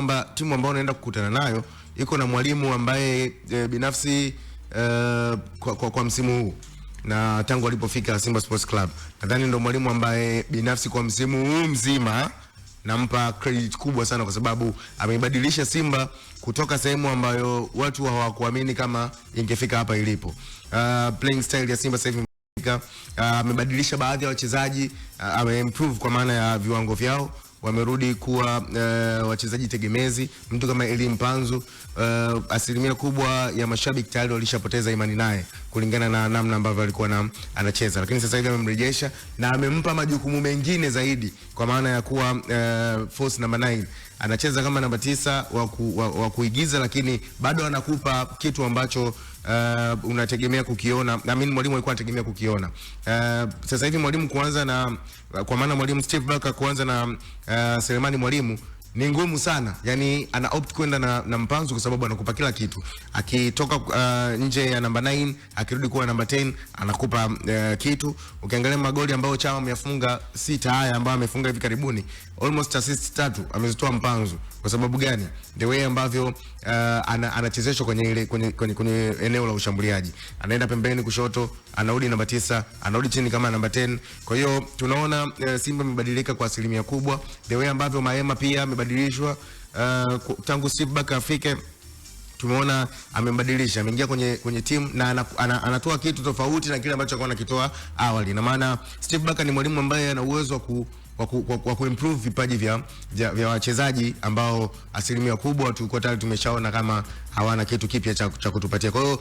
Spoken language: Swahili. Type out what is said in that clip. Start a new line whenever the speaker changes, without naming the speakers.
kwamba timu ambayo unaenda kukutana nayo iko na mwalimu ambaye binafsi kwa msimu huu na tangu alipofika Simba Sports Club, nadhani ndo mwalimu ambaye binafsi kwa msimu huu mzima nampa credit kubwa sana, kwa sababu ameibadilisha Simba kutoka sehemu ambayo watu hawakuamini kama ingefika hapa ilipo. Playing style ya Simba sasa hivi amebadilisha baadhi ya wachezaji, ameimprove kwa maana ya viwango vyao, wamerudi kuwa wachezaji tegemezi. Mtu kama Eli Mpanzu, asilimia kubwa ya mashabiki tayari walishapoteza imani naye kulingana na namna ambavyo alikuwa anacheza, lakini sasa hivi amemrejesha na amempa majukumu mengine zaidi, kwa maana ya kuwa force number 9, anacheza kama namba 9 wa kuigiza, lakini bado anakupa kitu ambacho unategemea kukiona. Na mimi mwalimu alikuwa anategemea kukiona. Sasa hivi mwalimu kuanza na, kwa maana mwalimu Steve Barker kuanza na Selemani Mwalimu ni ngumu sana. Yani ana opt kwenda na Mpanzu kwa sababu anakupa kila kitu. Akitoka nje ya namba 9 akirudi kuwa namba 10 anakupa kitu. Ukiangalia magoli ambayo Chama amefunga 6 haya ambayo amefunga hivi karibuni, almost assist 3 amezitoa Mpanzu. Kwa sababu gani? The way ambavyo anachezeshwa kwenye eneo la ushambuliaji. Anaenda pembeni kushoto, anarudi namba 9, anarudi chini kama namba 10. Kwa hiyo tunaona Simba imebadilika kwa asilimia kubwa. The way ambavyo Maema pia amebadilishwa tangu Steve Barker afike, tumeona amembadilisha, ameingia kwenye timu na anatoa kitu tofauti na kile ambacho alikuwa anakitoa awali. Na maana Steve Barker ni mwalimu ambaye ana uwezo wa kuimprove vipaji vya wachezaji ambao asilimia kubwa tulikuwa tayari tumeshaona kama hawana kitu kipya cha kutupatia. Kwa hiyo